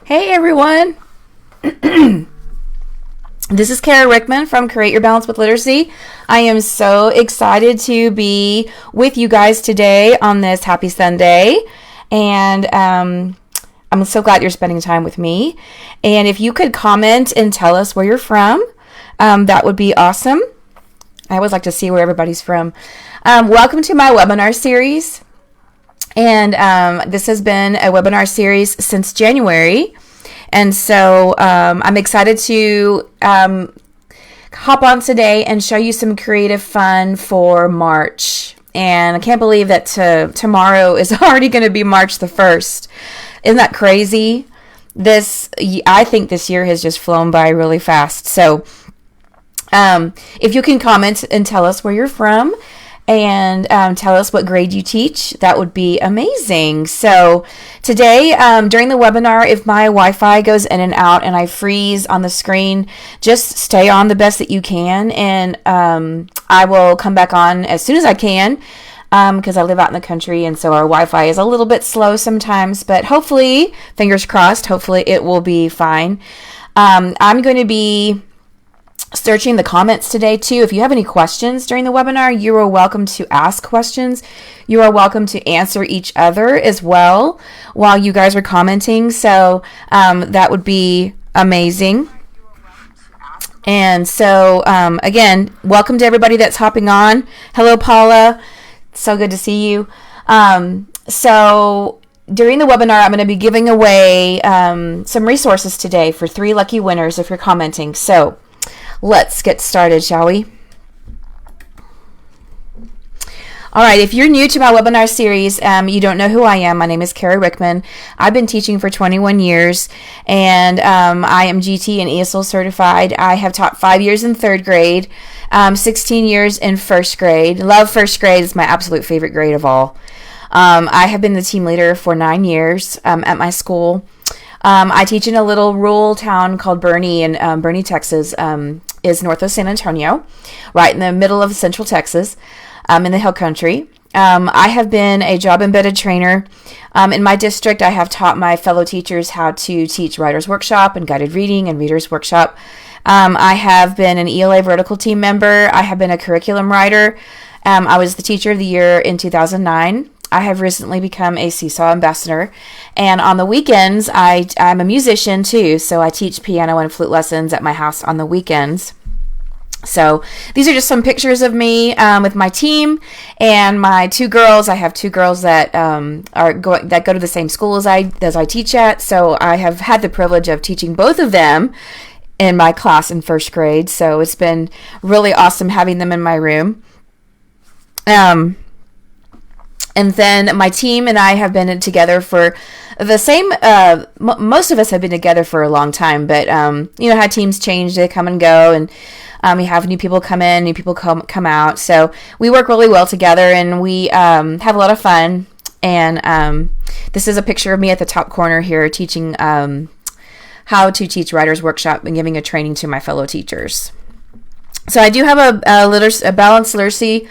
Hey everyone, this is Kara Rickman from Create Your Balance with Literacy. I am so excited to be with you guys today on this happy Sunday, and I'm so glad you're spending time with me. And if you could comment and tell us where you're from, that would be awesome. I always like to see where everybody's from. Welcome to my webinar series. And this has been a webinar series since January. And so I'm excited to hop on today and show you some creative fun for March. And I can't believe that tomorrow is already going to be March the 1st. Isn't that crazy? I think this year has just flown by really fast. So if you can comment and tell us where you're from, and tell us what grade you teach, that would be amazing. So today, during the webinar, if my Wi-Fi goes in and out and I freeze on the screen, just stay on the best that you can, and I will come back on as soon as I can, because I live out in the country, and so our Wi-Fi is a little bit slow sometimes, but hopefully, fingers crossed, hopefully it will be fine. I'm going to be searching the comments today too. If you have any questions during the webinar, you are welcome to ask questions. You are welcome to answer each other as well while you guys are commenting. So that would be amazing. And so again, welcome to everybody that's hopping on. Hello, Paula. So good to see you. So during the webinar, I'm going to be giving away some resources today for 3 lucky winners if you're commenting. So let's get started, shall we? All right, if you're new to my webinar series, you don't know who I am. My name is Kara Rickman. I've been teaching for 21 years, and I am GT and ESL certified. I have taught 5 years in 3rd grade, 16 years in 1st grade. Love 1st grade. It's my absolute favorite grade of all. I have been the team leader for 9 years at my school. I teach in a little rural town called Boerne, and Boerne, Texas, is north of San Antonio, right in the middle of central Texas, in the hill country. I have been a job-embedded trainer. In my district, I have taught my fellow teachers how to teach Writer's Workshop and Guided Reading and Reader's Workshop. I have been an ELA vertical team member. I have been a curriculum writer. I was the Teacher of the Year in 2009. I have recently become a Seesaw ambassador, and on the weekends, I'm a musician too, so I teach piano and flute lessons at my house on the weekends. So these are just some pictures of me with my team and my 2 girls. I have 2 girls that go to the same school as I teach at, so I have had the privilege of teaching both of them in my class in 1st grade, so it's been really awesome having them in my room. And then my team and I have been together for the same, most of us have been together for a long time, but, you know how teams change, they come and go, and we have new people come in, new people come out. So we work really well together, and we have a lot of fun. And this is a picture of me at the top corner here teaching how to teach Writer's Workshop and giving a training to my fellow teachers. So I do have a balanced literacy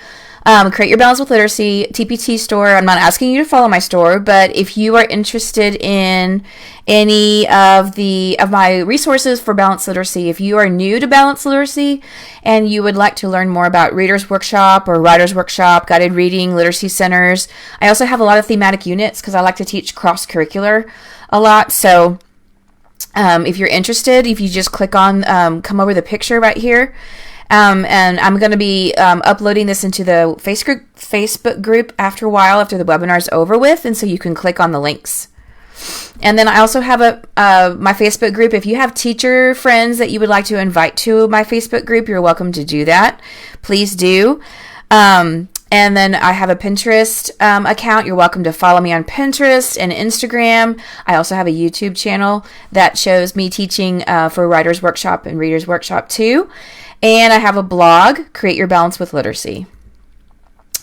Create Your Balance with Literacy TPT store. I'm not asking you to follow my store, but if you are interested in any of my resources for balanced literacy, if you are new to balanced literacy and you would like to learn more about Reader's Workshop or Writer's Workshop, Guided Reading, Literacy Centers, I also have a lot of thematic units because I like to teach cross-curricular a lot. So if you're interested, if you just click on, come over the picture right here, and I'm going to be uploading this into the Facebook group after a while, after the webinar is over with, and so you can click on the links. And then I also have my Facebook group. If you have teacher friends that you would like to invite to my Facebook group, you're welcome to do that. Please do. And then I have a Pinterest account. You're welcome to follow me on Pinterest and Instagram. I also have a YouTube channel that shows me teaching for Writer's Workshop and Reader's Workshop too. And I have a blog, Create Your Balance with Literacy.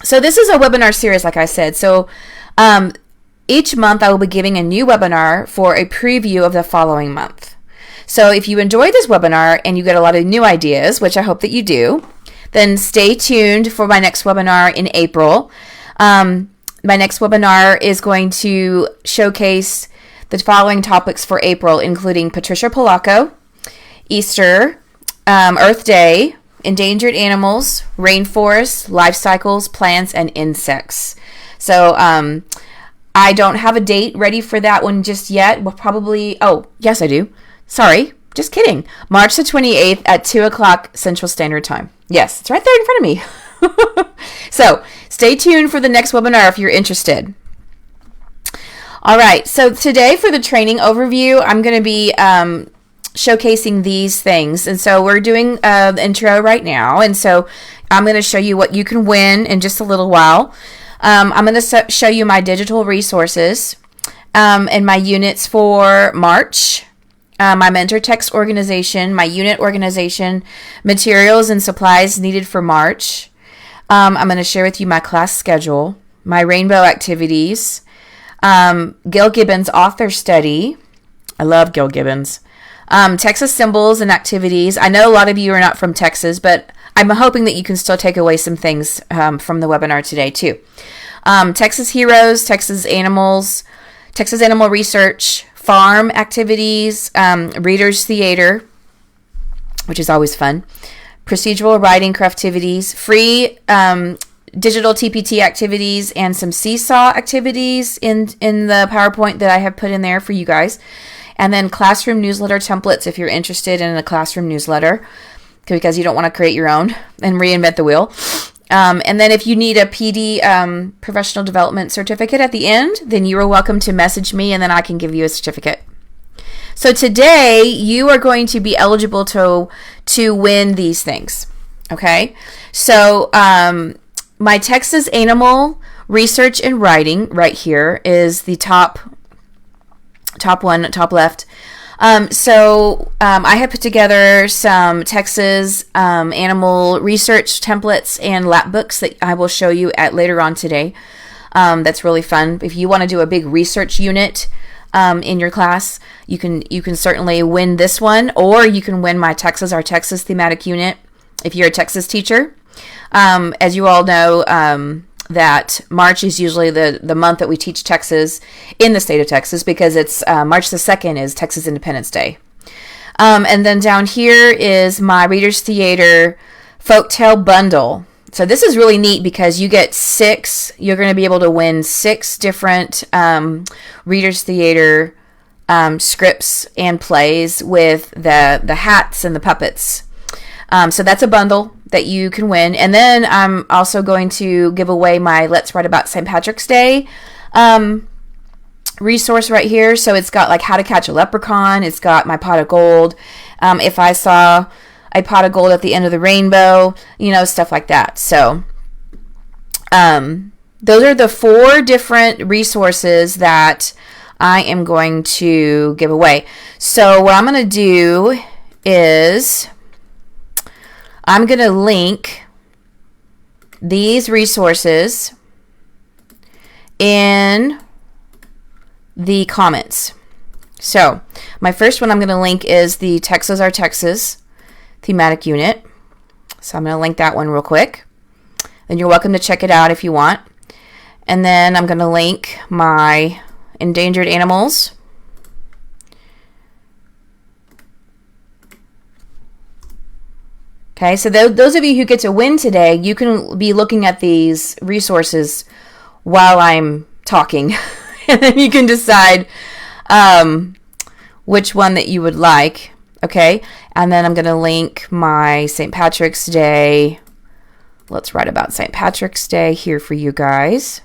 So this is a webinar series, like I said. So each month I will be giving a new webinar for a preview of the following month. So if you enjoy this webinar and you get a lot of new ideas, which I hope that you do, then stay tuned for my next webinar in April. My next webinar is going to showcase the following topics for April, including Patricia Polacco, Easter, Earth Day, endangered animals, rainforests, life cycles, plants, and insects. So I don't have a date ready for that one just yet. We'll probably, oh, yes, I do. Sorry, just kidding. March the 28th at 2 o'clock Central Standard Time. Yes, it's right there in front of me. So stay tuned for the next webinar if you're interested. All right, so today for the training overview, I'm going to be showcasing these things. And so we're doing the intro right now. And so I'm going to show you what you can win in just a little while. I'm going to show you my digital resources and my units for March, my mentor text organization, my unit organization, materials and supplies needed for March. I'm going to share with you my class schedule, my rainbow activities, Gail Gibbons author study. I love Gail Gibbons. Texas symbols and activities. I know a lot of you are not from Texas, but I'm hoping that you can still take away some things from the webinar today too. Texas heroes, Texas animals, Texas animal research, farm activities, readers theater, which is always fun, procedural writing craftivities, free digital TPT activities, and some seesaw activities in the PowerPoint that I have put in there for you guys. And then classroom newsletter templates if you're interested in a classroom newsletter, because you don't want to create your own and reinvent the wheel. And then if you need a PD professional development certificate at the end, then you are welcome to message me and then I can give you a certificate. So today you are going to be eligible to win these things. Okay. So my Texas Animal Research and Writing right here is the top one, top left. I have put together some Texas animal research templates and lap books that I will show you at later on today. That's really fun. If you want to do a big research unit in your class, you can certainly win this one, or you can win my Texas, our Texas thematic unit if you're a Texas teacher. As you all know, that March is usually the month that we teach Texas in the state of Texas, because it's March the 2nd is Texas Independence Day. And then down here is my Readers Theater Folktale Bundle. So this is really neat because you get you're going to be able to win 6 different Readers Theater scripts and plays with the hats and the puppets. So that's a bundle that you can win. And then I'm also going to give away my Let's Write About St. Patrick's Day resource right here. So it's got like how to catch a leprechaun. It's got my pot of gold. If I saw a pot of gold at the end of the rainbow, stuff like that. So those are the 4 different resources that I am going to give away. So what I'm going to do is I'm going to link these resources in the comments. So my first one I'm going to link is the Texas Our Texas thematic unit. So I'm going to link that one real quick. And you're welcome to check it out if you want. And then I'm going to link my endangered animals. Okay, so those of you who get to win today, you can be looking at these resources while I'm talking. And then you can decide which one that you would like. Okay, and then I'm going to link my St. Patrick's Day. Let's write about St. Patrick's Day here for you guys.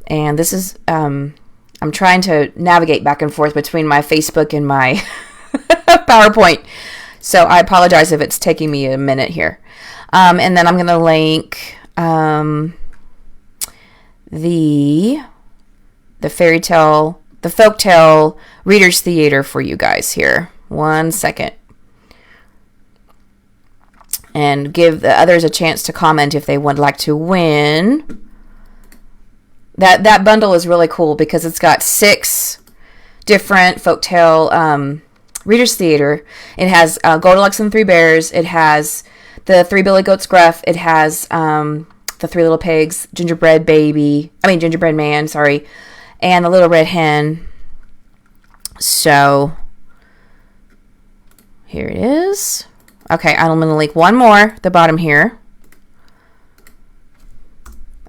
And this is, I'm trying to navigate back and forth between my Facebook and my PowerPoint. So I apologize if it's taking me a minute here. And then I'm going to link the folktale Readers Theater for you guys here. 1 second. And give the others a chance to comment if they would like to win. That bundle is really cool because it's got 6 different folktale Readers Theater. It has Goldilocks and the 3 Bears. It has the 3 Billy Goats Gruff. It has the 3 Little Pigs, Gingerbread Man, and the Little Red Hen. So here it is. Okay, I'm going to link one more at the bottom here.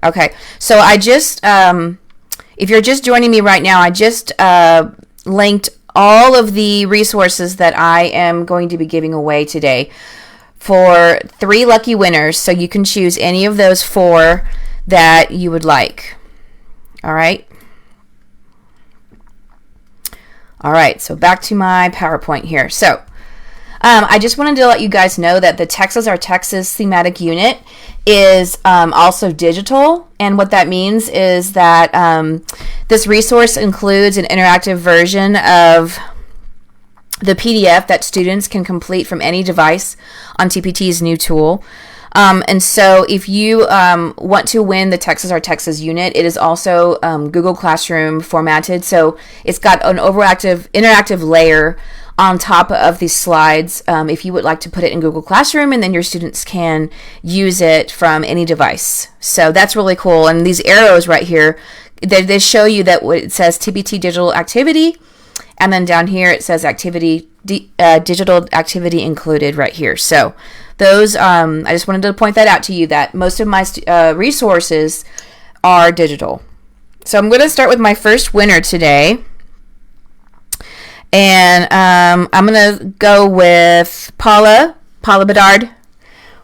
Okay, so I just, if you're just joining me right now, I just linked all of the resources that I am going to be giving away today for 3 lucky winners. So you can choose any of those 4 that you would like. All right. All right, so back to my PowerPoint here. So I just wanted to let you guys know that the Texas Our Texas thematic unit is also digital. And what that means is that this resource includes an interactive version of the PDF that students can complete from any device on TPT's new tool. And so if you want to win the Texas Our Texas unit, it is also Google Classroom formatted. So it's got an interactive layer on top of these slides if you would like to put it in Google Classroom, and then your students can use it from any device. So that's really cool. And these arrows right here, they show you that it says TPT digital activity, and then down here it says digital activity included right here. So those, I just wanted to point that out to you, that most of my resources are digital. So I'm going to start with my first winner today. And I'm going to go with Paula Bedard.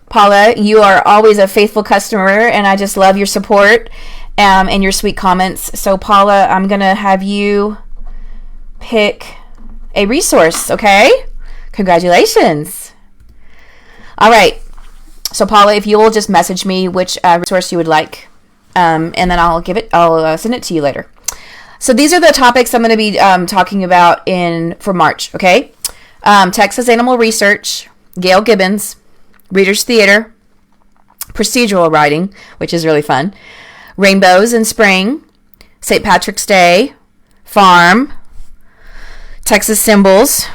Paula, you are always a faithful customer, and I just love your support and your sweet comments. So Paula, I'm going to have you pick a resource, okay? Congratulations. All right. So Paula, if you will just message me which resource you would like, and then I'll send it to you later. So these are the topics I'm going to be talking about for March, okay? Texas Animal Research, Gail Gibbons, Reader's Theater, Procedural Writing, which is really fun, Rainbows in Spring, St. Patrick's Day, Farm, Texas Symbols,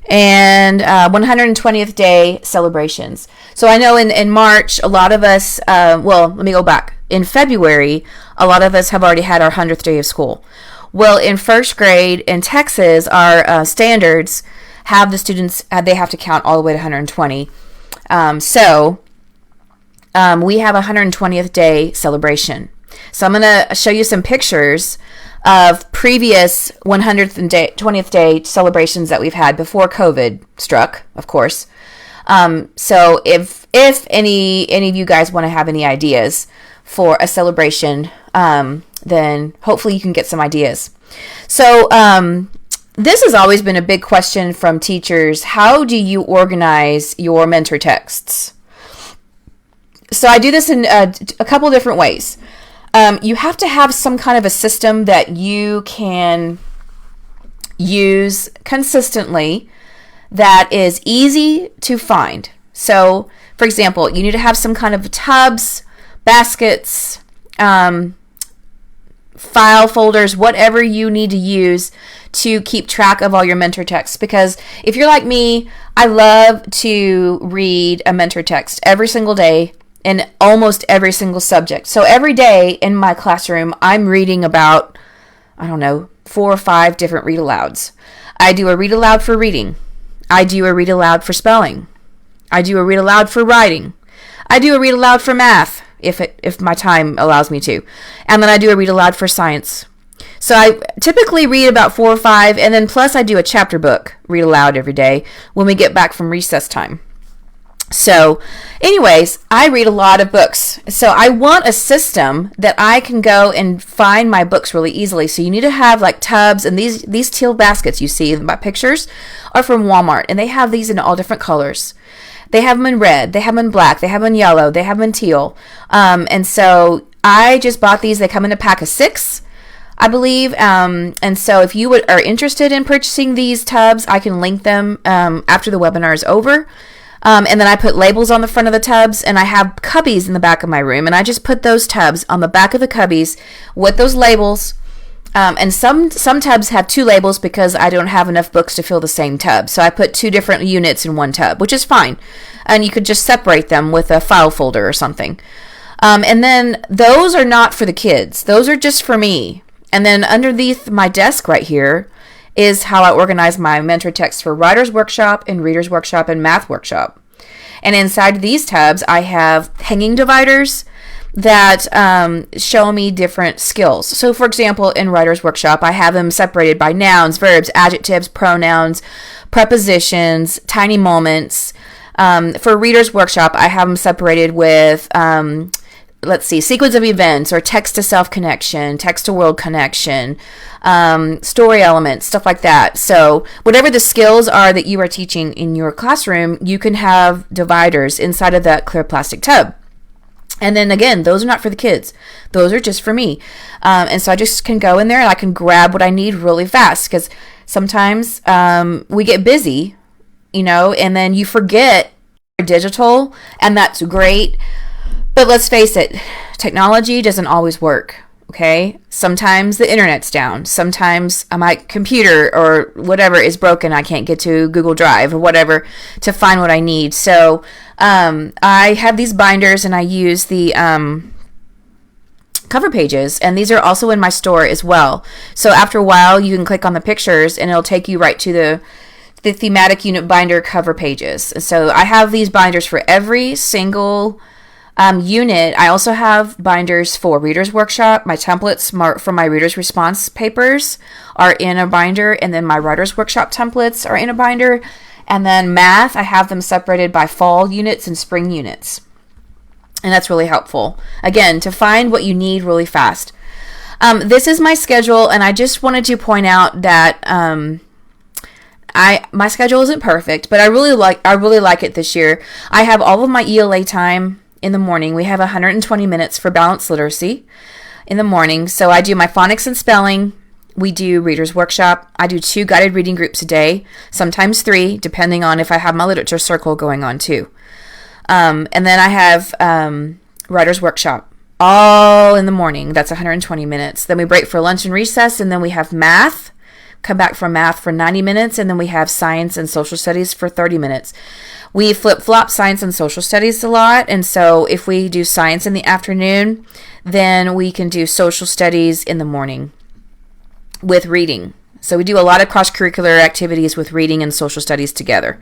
and 120th Day celebrations. So I know in March, a lot of us, let me go back. In February, a lot of us have already had our 100th day of school. Well, in first grade in Texas, our standards have the students, they have to count all the way to 120. So we have a 120th day celebration. So I'm going to show you some pictures of previous 120th day celebrations that we've had before COVID struck, of course. So if any of you guys want to have any ideas for a celebration, then hopefully you can get some ideas. So this has always been a big question from teachers. How do you organize your mentor texts? So I do this in a couple different ways. You have to have some kind of a system that you can use consistently that is easy to find. So, for example, you need to have some kind of tubs, baskets, file folders, whatever you need to use to keep track of all your mentor texts. Because if you're like me, I love to read a mentor text every single day in almost every single subject. So every day in my classroom, I'm reading about, 4 or 5 different read alouds. I do a read aloud for reading. I do a read aloud for spelling. I do a read aloud for writing. I do a read aloud for math, if my time allows me to. And then I do a read aloud for science. So I typically read about 4 or 5, and then plus I do a chapter book read aloud every day when we get back from recess time. So anyways, I read a lot of books. So I want a system that I can go and find my books really easily. So you need to have like tubs, and these teal baskets you see in my pictures are from Walmart, and they have these in all different colors. They have them in red, they have them in black, they have them in yellow, they have them in teal. And so I just bought these. They come in a pack of 6, I believe. And so if you are interested in purchasing these tubs, I can link them after the webinar is over. And then I put labels on the front of the tubs, and I have cubbies in the back of my room, and I just put those tubs on the back of the cubbies with those labels. And some tubs have 2 labels because I don't have enough books to fill the same tub. So I put 2 different units in one tub, which is fine. And you could just separate them with a file folder or something. And then those are not for the kids. Those are just for me. And then underneath my desk right here is how I organize my mentor text for Writer's Workshop and Reader's Workshop and Math Workshop. And inside these tabs, I have hanging dividers that show me different skills. So, for example, in Writer's Workshop, I have them separated by nouns, verbs, adjectives, pronouns, prepositions, tiny moments. For Reader's Workshop, I have them separated with, sequence of events or text-to-self connection, text-to-world connection, story elements, stuff like that. So whatever the skills are that you are teaching in your classroom, you can have dividers inside of that clear plastic tub. And then again, those are not for the kids. Those are just for me. And so I just can go in there and I can grab what I need really fast, because sometimes we get busy, and then you forget digital, and that's great. But let's face it, technology doesn't always work, okay? Sometimes the internet's down. Sometimes my computer or whatever is broken. I can't get to Google Drive or whatever to find what I need. So I have these binders, and I use the cover pages, and these are also in my store as well. So after a while, you can click on the pictures, and it'll take you right to the thematic unit binder cover pages. So I have these binders for every single unit. I also have binders for Reader's Workshop. My templates for my Reader's Response papers are in a binder, and then my Writer's Workshop templates are in a binder. And then math, I have them separated by fall units and spring units. And that's really helpful, again, to find what you need really fast. This is my schedule, and I just wanted to point out that my schedule isn't perfect, but I really like it this year. I have all of my ELA time in the morning. We have 120 minutes for balanced literacy in the morning. So I do my phonics and spelling. We do Reader's Workshop. I do 2 guided reading groups a day, sometimes 3, depending on if I have my literature circle going on too. And then I have Writer's Workshop all in the morning. That's 120 minutes. Then we break for lunch and recess, and then we have math. Come back from math for 90 minutes, and then we have science and social studies for 30 minutes. We flip-flop science and social studies a lot, and so if we do science in the afternoon, then we can do social studies in the morning with reading. So we do a lot of cross-curricular activities with reading and social studies together.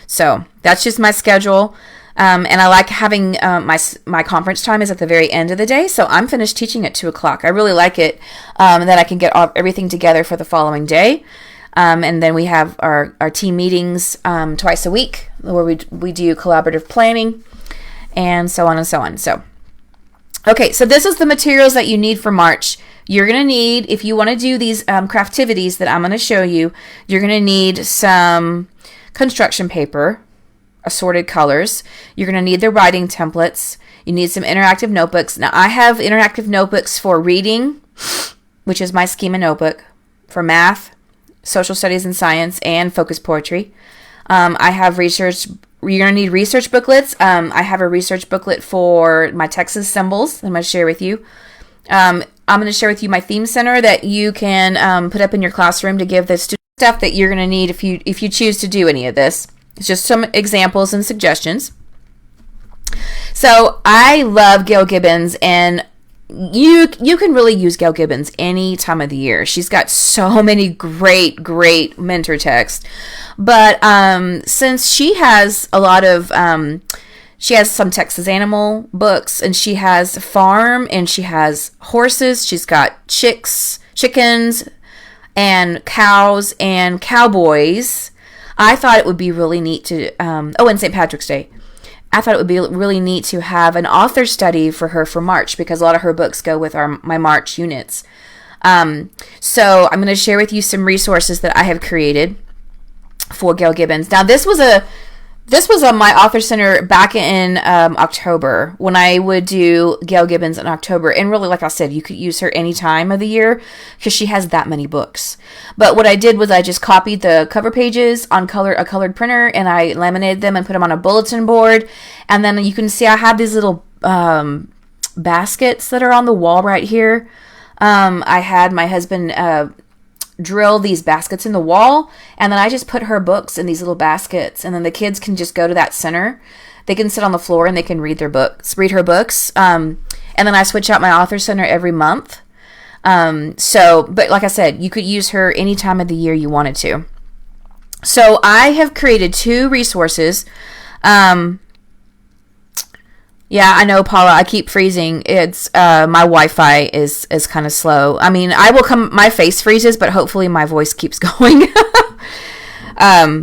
So that's just my schedule. And I like having my conference time is at the very end of the day, so I'm finished teaching at 2 o'clock. I really like it that I can get everything together for the following day. And then we have our team meetings twice a week where we do collaborative planning and so on and so on. So, okay, so this is the materials that you need for March. You're going to need, if you want to do these craftivities that I'm going to show you, you're going to need some construction paper, assorted colors. You're going to need the writing templates. You need some interactive notebooks. Now, I have interactive notebooks for reading, which is my schema notebook, for math, social studies and science, and focus poetry. I have research. You're going to need research booklets. I have a research booklet for my Texas symbols that I'm going to share with you. I'm going to share with you my theme center that you can put up in your classroom to give the students stuff that you're going to need if you choose to do any of this. It's just some examples and suggestions. So I love Gail Gibbons, and you can really use Gail Gibbons any time of the year. She's got so many great mentor texts. But since she has a lot of, she has some Texas animal books, and she has farm, and she has horses. She's got chickens, and cows, and cowboys. I thought it would be really neat to, and St. Patrick's Day. I thought it would be really neat to have an author study for her for March, because a lot of her books go with my March units. So I'm going to share with you some resources that I have created for Gail Gibbons. Now, this was on my author center back in October, when I would do Gail Gibbons in October. And really, like I said, you could use her any time of the year because she has that many books. But what I did was I just copied the cover pages on a colored printer, and I laminated them and put them on a bulletin board. And then you can see I have these little baskets that are on the wall right here. I had my husband drill these baskets in the wall, and then I just put her books in these little baskets, and then the kids can just go to that center. They can sit on the floor and they can read her books. And then I switch out my author center every month. But like I said, you could use her any time of the year you wanted to. So I have created 2 resources. Yeah, I know, Paula, I keep freezing. It's my Wi-Fi is kind of slow. I mean, my face freezes, but hopefully my voice keeps going.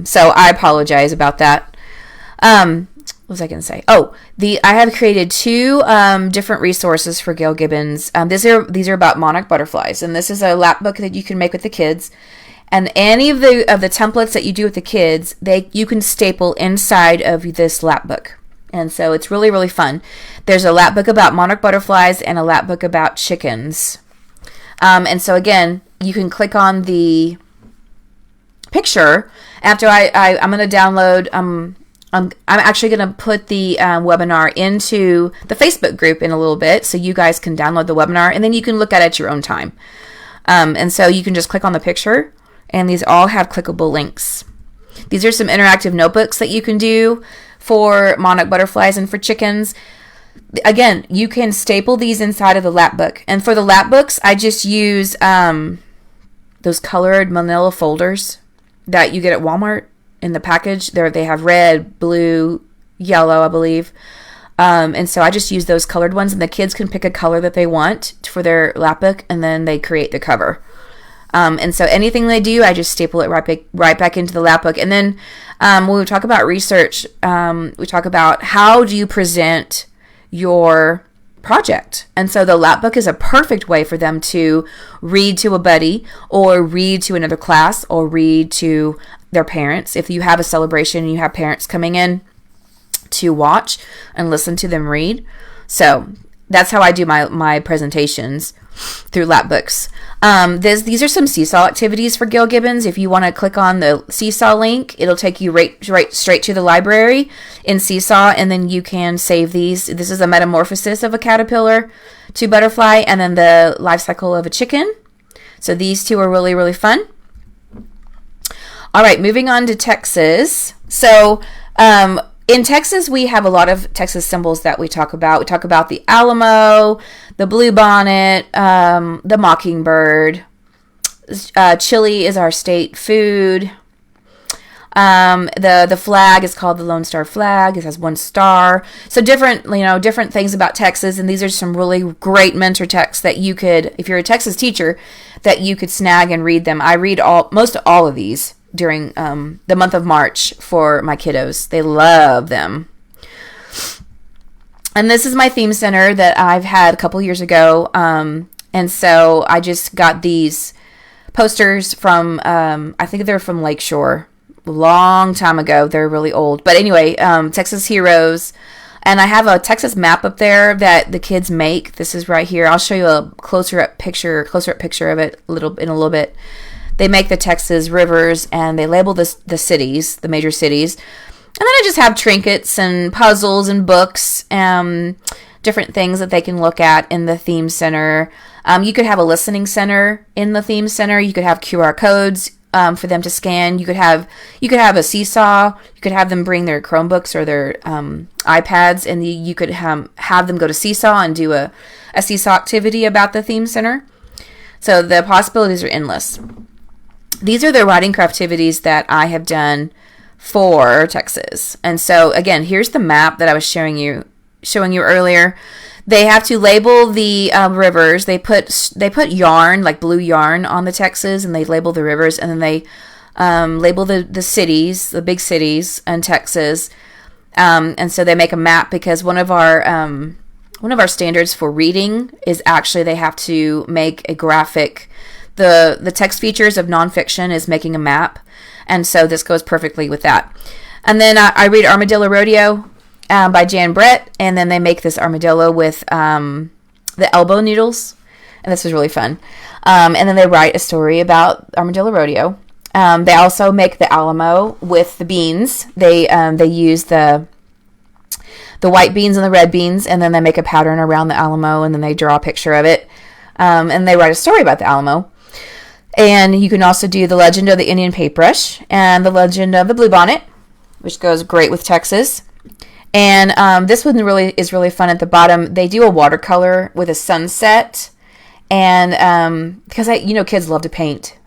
So I apologize about that. What was I going to say? Oh, I have created 2 different resources for Gail Gibbons. These are about monarch butterflies, and this is a lap book that you can make with the kids. And any of the templates that you do with the kids, you can staple inside of this lap book. And so it's really, really fun. There's a lap book about monarch butterflies and a lap book about chickens. And so again, you can click on the picture. After I'm going to download, I'm actually going to put the webinar into the Facebook group in a little bit, so you guys can download the webinar, and then you can look at it at your own time. And so you can just click on the picture, and these all have clickable links. These are some interactive notebooks that you can do for monarch butterflies and for chickens. Again, you can staple these inside of the lap book. And for the lap books, I just use those colored manila folders that you get at Walmart in the package. They have red, blue, yellow, I believe. And so I just use those colored ones, and the kids can pick a color that they want for their lap book, and then they create the cover. And so anything they do, I just staple it right back into the lap book. And then when we talk about research, we talk about how do you present your project. And so the lap book is a perfect way for them to read to a buddy, or read to another class, or read to their parents. If you have a celebration and you have parents coming in to watch and listen to them read. So that's how I do my presentations, through lap books. These are some Seesaw activities for Gail Gibbons. If you want to click on the Seesaw link, it'll take you right straight to the library in Seesaw, and then you can save these. This is a metamorphosis of a caterpillar to butterfly, and then the life cycle of a chicken. So these 2 are really, really fun. All right, moving on to Texas. So in Texas, we have a lot of Texas symbols that we talk about. We talk about the Alamo, the bluebonnet, the mockingbird. Chili is our state food. The flag is called the Lone Star flag. It has 1 star. So different things about Texas, and these are some really great mentor texts that you could, if you're a Texas teacher, that you could snag and read them. I read most all of these during the month of March for my kiddos. They love them. And this is my theme center that I've had a couple years ago. And so I just got these posters from, I think they're from Lakeshore, a long time ago. They're really old. But anyway, Texas Heroes. And I have a Texas map up there that the kids make. This is right here. I'll show you a closer up picture of it in a little bit. They make the Texas rivers, and they label the cities, the major cities. And then I just have trinkets and puzzles and books, different things that they can look at in the theme center. You could have a listening center in the theme center. You could have QR codes for them to scan. You could have a Seesaw. You could have them bring their Chromebooks or their iPads, and you could have them go to Seesaw and do a Seesaw activity about the theme center. So the possibilities are endless. These are the writing craftivities that I have done for Texas. And so again, here's the map that I was showing you earlier. They have to label the rivers. They put yarn, like blue yarn, on the Texas, and they label the rivers, and then they label the cities, the big cities in Texas. And so they make a map, because one of our standards for reading is actually they have to make a graphic. The text features of nonfiction is making a map, and so this goes perfectly with that. And then I read Armadillo Rodeo by Jan Brett, and then they make this armadillo with the elbow needles, and this was really fun. And then they write a story about Armadillo Rodeo. They also make the Alamo with the beans. They use the white beans and the red beans, and then they make a pattern around the Alamo, and then they draw a picture of it. And they write a story about the Alamo. And you can also do the legend of the Indian paintbrush and the legend of the bluebonnet, which goes great with Texas. And this one is really fun. At the bottom, they do a watercolor with a sunset, And because kids love to paint.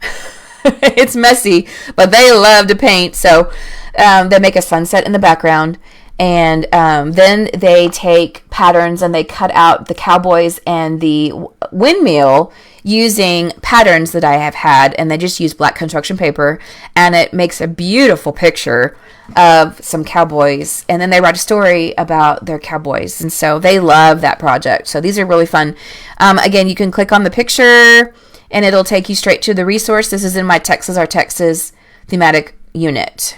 It's messy, but they love to paint. So they make a sunset in the background. And then they take patterns and they cut out the cowboys and the windmill using patterns that I have had. And they just use black construction paper. And it makes a beautiful picture of some cowboys. And then they write a story about their cowboys. And so they love that project. So these are really fun. Again, you can click on the picture and it'll take you straight to the resource. This is in my Texas Our Texas thematic unit.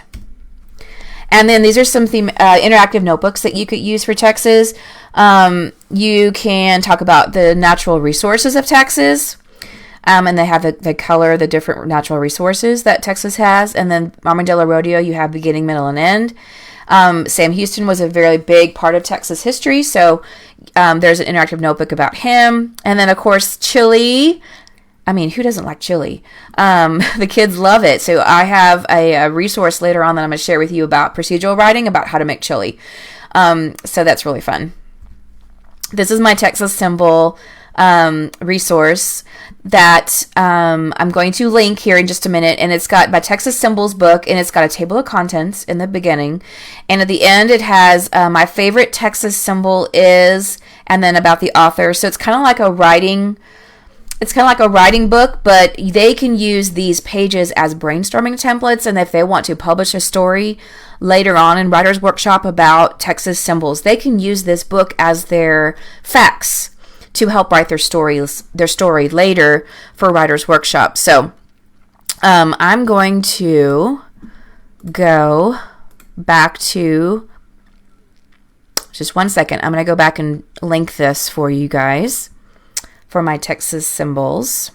And then these are some interactive notebooks that you could use for Texas. You can talk about the natural resources of Texas. And they have the color, the different natural resources that Texas has. And then Armadillo Rodeo, you have beginning, middle, and end. Sam Houston was a very big part of Texas history. So there's an interactive notebook about him. And then, of course, chili. I mean, who doesn't like chili? The kids love it. So I have a resource later on that I'm going to share with you about procedural writing, about how to make chili. So that's really fun. This is my Texas symbol resource that I'm going to link here in just a minute. And it's got my Texas symbols book, and it's got a table of contents in the beginning. And at the end, it has my favorite Texas symbol is, and then about the author. So it's kind of like a writing... It's kind of like a writing book, but they can use these pages as brainstorming templates. And if they want to publish a story later on in Writer's Workshop about Texas symbols, they can use this book as their facts to help write their story later for Writer's Workshop. So I'm going to go back to, just one second. I'm going to go back and link this for you guys. For my Texas symbols.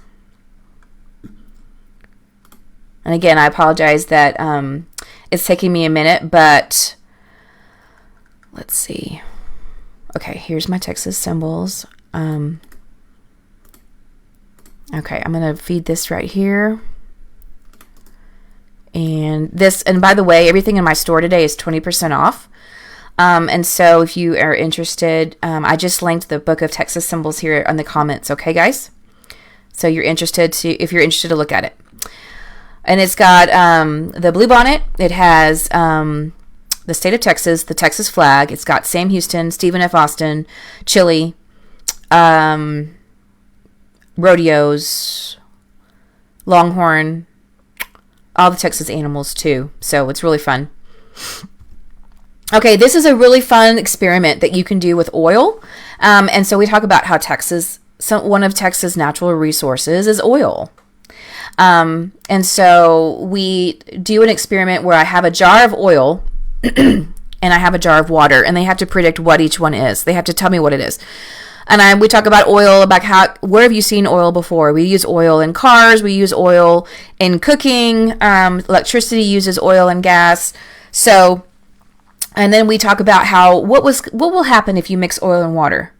And again, I apologize that it's taking me a minute, but let's see. Okay, here's my Texas symbols. Okay, I'm going to feed this right here. And by the way, everything in my store today is 20% off. And so if you are interested, I just linked the book of Texas symbols here in the comments. Okay, guys? So if you're interested to look at it. And it's got the blue bonnet. It has the state of Texas, the Texas flag. It's got Sam Houston, Stephen F. Austin, chili, rodeos, longhorn, all the Texas animals too. So it's really fun. Okay, this is a really fun experiment that you can do with oil. And so we talk about how one of Texas' natural resources is oil. And so we do an experiment where I have a jar of oil and I have a jar of water, and they have to predict what each one is. They have to tell me what it is. And we talk about oil, about where have you seen oil before? We use oil in cars. We use oil in cooking. Electricity uses oil and gas. So... And then we talk about what will happen if you mix oil and water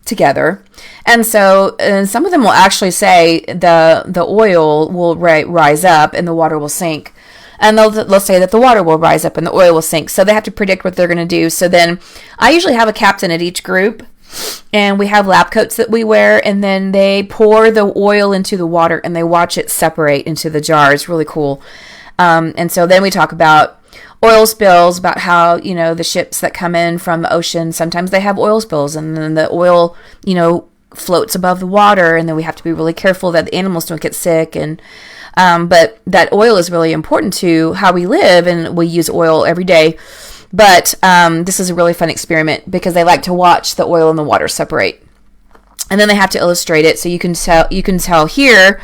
together. And so some of them will actually say the oil will rise up and the water will sink. And they'll say that the water will rise up and the oil will sink. So they have to predict what they're going to do. So then I usually have a captain at each group. And we have lab coats that we wear. And then they pour the oil into the water and they watch it separate into the jar. It's really cool. And so then we talk about oil spills, about how, the ships that come in from the ocean, sometimes they have oil spills, and then the oil, floats above the water, and then we have to be really careful that the animals don't get sick. And but that oil is really important to how we live, and we use oil every day. But this is a really fun experiment because they like to watch the oil and the water separate, and then they have to illustrate it. So you can tell here.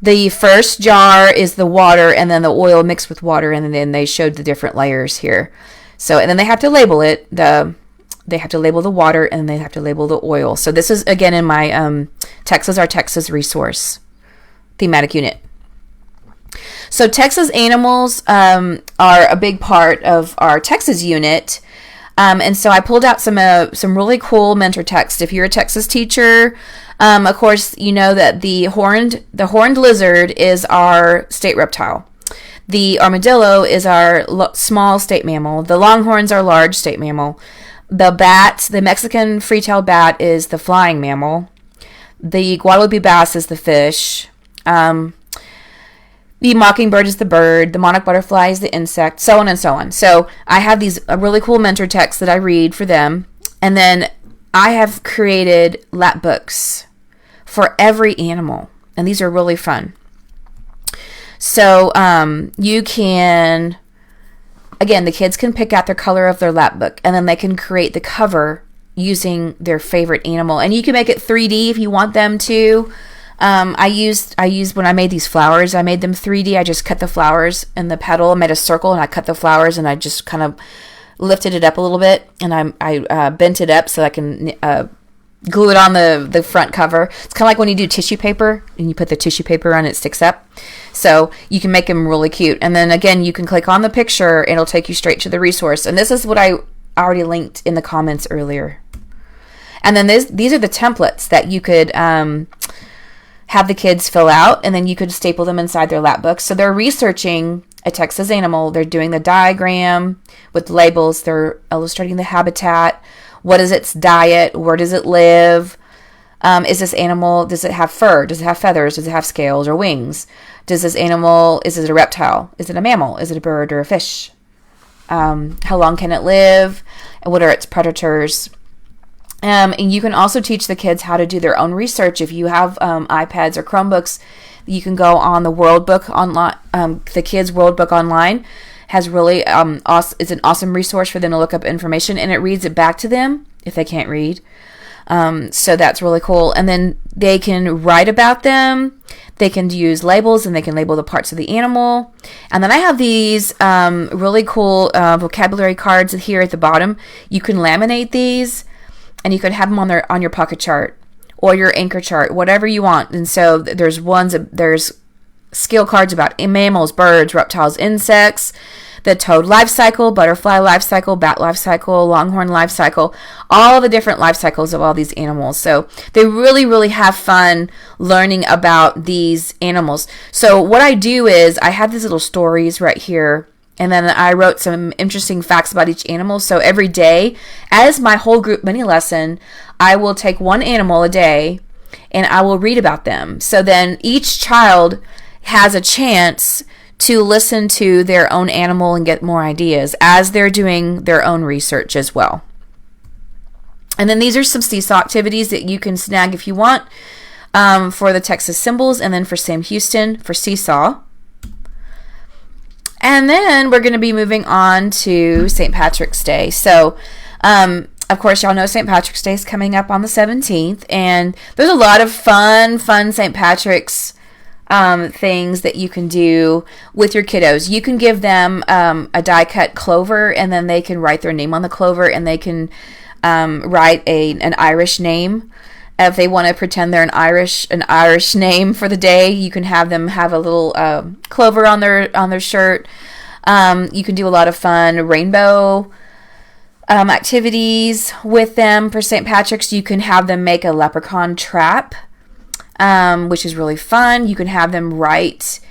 The first jar is the water, and then the oil mixed with water, and then they showed the different layers here. So, and then they have to label it. They have to label the water, and they have to label the oil. So this is, again, in my Texas Our Texas resource thematic unit. So Texas animals are a big part of our Texas unit. And so I pulled out some really cool mentor text. If you're a Texas teacher, of course, you know that the horned lizard is our state reptile. The armadillo is our small state mammal. The longhorns are large state mammal. The bat, the Mexican free-tailed bat, is the flying mammal. The Guadalupe bass is the fish. The mockingbird is the bird. The monarch butterfly is the insect. So on and so on. So I have these really cool mentor texts that I read for them. And then I have created lap books for every animal. And these are really fun. So you can, again, the kids can pick out their color of their lap book. And then they can create the cover using their favorite animal. And you can make it 3D if you want them to. I used when I made these flowers, I made them 3D. I just cut the flowers and the petal. I made a circle and I cut the flowers and I just kind of lifted it up a little bit and I bent it up so I can glue it on the front cover. It's kind of like when you do tissue paper and you put the tissue paper on, it sticks up. So you can make them really cute. And then again, you can click on the picture and it'll take you straight to the resource. And this is what I already linked in the comments earlier. And then these are the templates that you could have the kids fill out, and then you could staple them inside their lap books. So they're researching a Texas animal. They're doing the diagram with labels. They're illustrating the habitat. What is its diet? Where does it live? Is this animal, does it have fur? Does it have feathers? Does it have scales or wings? Does this animal, is it a reptile? Is it a mammal? Is it a bird or a fish? How long can it live? And what are its predators? And you can also teach the kids how to do their own research. If you have iPads or Chromebooks, you can go on the World Book online. The Kids World Book online has really it's an awesome resource for them to look up information, and it reads it back to them if they can't read. So that's really cool. And then they can write about them. They can use labels, and they can label the parts of the animal. And then I have these really cool vocabulary cards here at the bottom. You can laminate these, and you could have them on your pocket chart or your anchor chart, whatever you want. And so there's skill cards about mammals, birds, reptiles, insects, the toad life cycle, butterfly life cycle, bat life cycle, longhorn life cycle, all the different life cycles of all these animals. So they really, really have fun learning about these animals. So what I do is I have these little stories right here, and then I wrote some interesting facts about each animal. So every day, as my whole group mini lesson, I will take one animal a day and I will read about them. So then each child has a chance to listen to their own animal and get more ideas as they're doing their own research as well. And then these are some seesaw activities that you can snag if you want for the Texas symbols, and then for Sam Houston for seesaw. And then we're going to be moving on to St. Patrick's Day. So, of course, y'all know St. Patrick's Day is coming up on the 17th. And there's a lot of fun St. Patrick's things that you can do with your kiddos. You can give them a die-cut clover, and then they can write their name on the clover, and they can write an Irish name. If they want to pretend they're an Irish name for the day, you can have them have a little clover on their shirt. You can do a lot of fun rainbow activities with them for St. Patrick's. You can have them make a leprechaun trap, which is really fun. You can have them write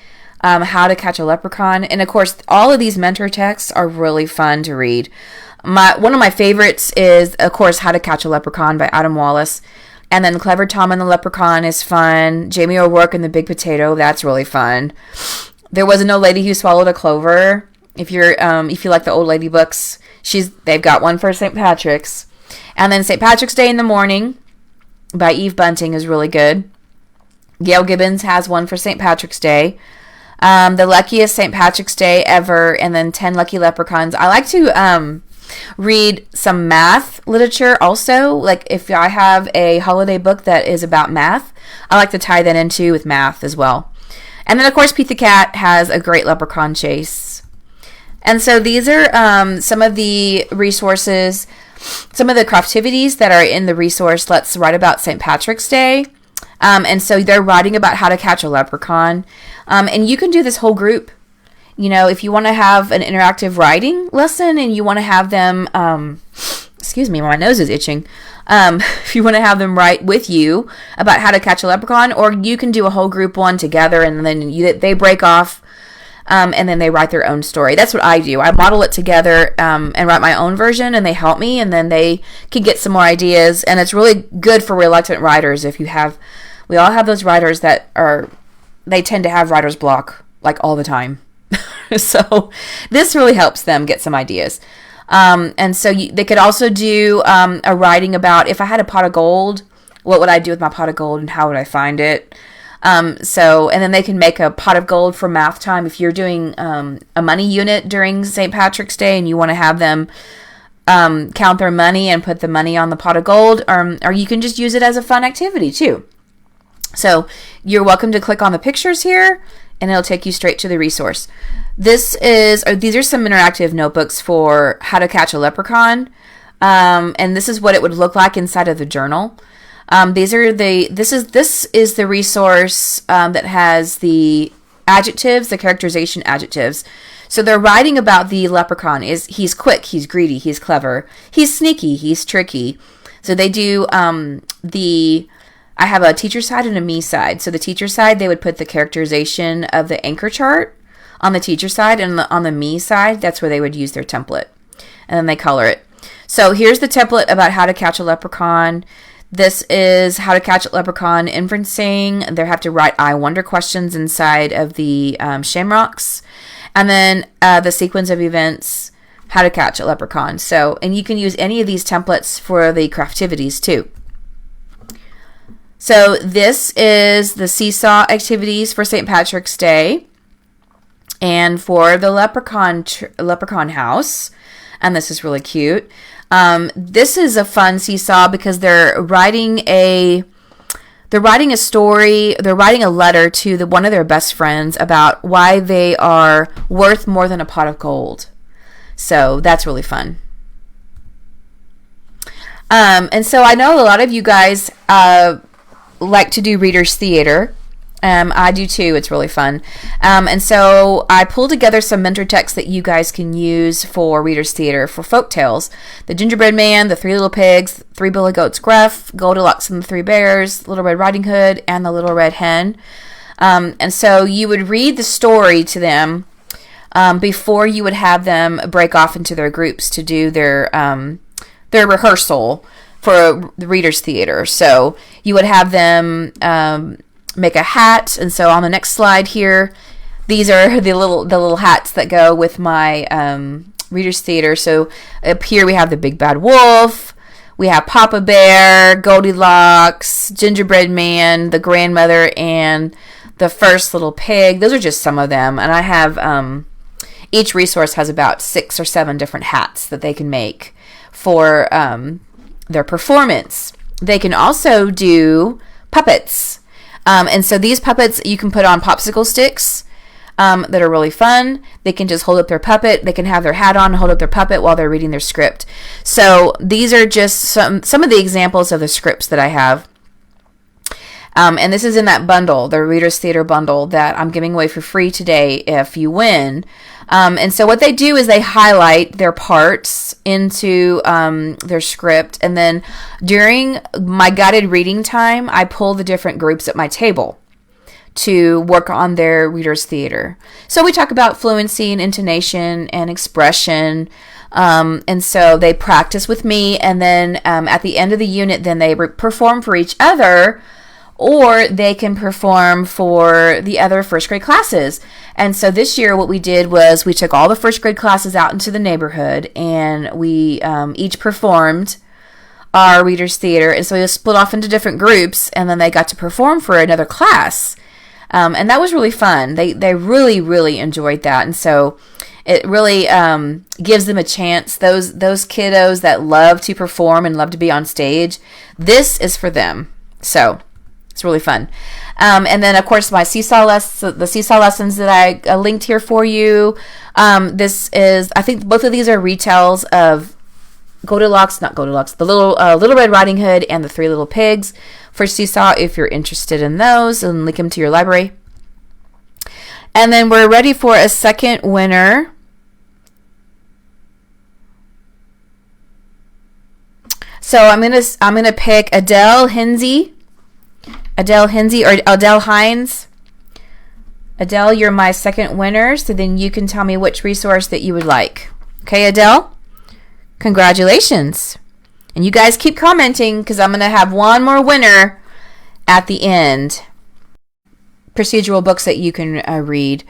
how to catch a leprechaun. And of course, all of these mentor texts are really fun to read. One of my favorites is, of course, How to Catch a Leprechaun by Adam Wallace. And then Clever Tom and the Leprechaun is fun. Jamie O'Rourke and the Big Potato, that's really fun. There Was an Old Lady Who Swallowed a Clover. If you like the old lady books, they've got one for St. Patrick's. And then St. Patrick's Day in the Morning by Eve Bunting is really good. Gail Gibbons has one for St. Patrick's Day. The Luckiest St. Patrick's Day Ever, and then 10 Lucky Leprechauns. I like to read some math literature also. Like if I have a holiday book that is about math, I like to tie that into with math as well. And then of course Pete the Cat has a great leprechaun chase. And so these are some of the resources, some of the craftivities that are in the resource Let's Write About St. Patrick's Day. And so they're writing about how to catch a leprechaun. And you can do this whole group. You know, if you want to have an interactive writing lesson and you want to have them, excuse me, my nose is itching. If you want to have them write with you about how to catch a leprechaun, or you can do a whole group one together, and then they break off, and then they write their own story. That's what I do. I model it together and write my own version, and they help me, and then they can get some more ideas. And it's really good for reluctant writers if you have We all have those writers they tend to have writer's block like all the time. So this really helps them get some ideas. And so they could also do a writing about, if I had a pot of gold, what would I do with my pot of gold and how would I find it? And then they can make a pot of gold for math time. If you're doing a money unit during St. Patrick's Day and you want to have them count their money and put the money on the pot of gold, or you can just use it as a fun activity too. So you're welcome to click on the pictures here, and it'll take you straight to the resource. These are some interactive notebooks for how to catch a leprechaun, and this is what it would look like inside of the journal. This is the resource that has the adjectives, the characterization adjectives. So they're writing about the leprechaun. He's quick, he's greedy, he's clever, he's sneaky, he's tricky. So they do I have a teacher side and a me side. So the teacher side, they would put the characterization of the anchor chart on the teacher side, and on the me side, that's where they would use their template. And then they color it. So here's the template about how to catch a leprechaun. This is how to catch a leprechaun inferencing. They have to write I wonder questions inside of the shamrocks. And then the sequence of events, how to catch a leprechaun. So, and you can use any of these templates for the craftivities too. So this is the seesaw activities for St. Patrick's Day and for the leprechaun house. And this is really cute. This is a fun seesaw because they're writing a story. They're writing a letter to one of their best friends about why they are worth more than a pot of gold. So that's really fun. And so I know a lot of you guys like to do readers theater. I do too. It's really fun. And so I pulled together some mentor texts that you guys can use for readers theater for folk tales. The Gingerbread Man, the Three Little Pigs, Three Billy Goats Gruff, Goldilocks and the Three Bears, Little Red Riding Hood, and the Little Red Hen. And so you would read the story to them before you would have them break off into their groups to do their rehearsal for the readers theater. So you would have them make a hat, and so on the next slide here, these are the little hats that go with my readers theater. So up here we have the Big Bad Wolf, we have Papa Bear, Goldilocks, Gingerbread Man, the grandmother, and the first little pig. Those are just some of them, and I have each resource has about 6 or 7 different hats that they can make for their performance. They can also do puppets. And so these puppets you can put on popsicle sticks that are really fun. They can just hold up their puppet. They can have their hat on and hold up their puppet while they're reading their script. So these are just some of the examples of the scripts that I have. And this is in that bundle, the Reader's Theater bundle that I'm giving away for free today if you win. And so what they do is they highlight their parts into their script. And then during my guided reading time, I pull the different groups at my table to work on their Reader's Theater. So we talk about fluency and intonation and expression. And so they practice with me. And then at the end of the unit, then they perform for each other, or they can perform for the other first grade classes. And so this year what we did was we took all the first grade classes out into the neighborhood, and we each performed our Reader's Theater. And so we split off into different groups, and then they got to perform for another class. And that was really fun. They really, really enjoyed that. And so it really gives them a chance. Those kiddos that love to perform and love to be on stage, this is for them. So it's really fun. And then, of course, my the seesaw lessons that I linked here for you. This is, I think both of these are retells of the Little Red Riding Hood and the Three Little Pigs for seesaw if you're interested in those, and link them to your library. And then we're ready for a second winner. So I'm gonna pick Adele Hines or Adele Hines. Adele, you're my second winner, so then you can tell me which resource that you would like. Okay, Adele? Congratulations. And you guys keep commenting, because I'm going to have one more winner at the end. Procedural books that you can read.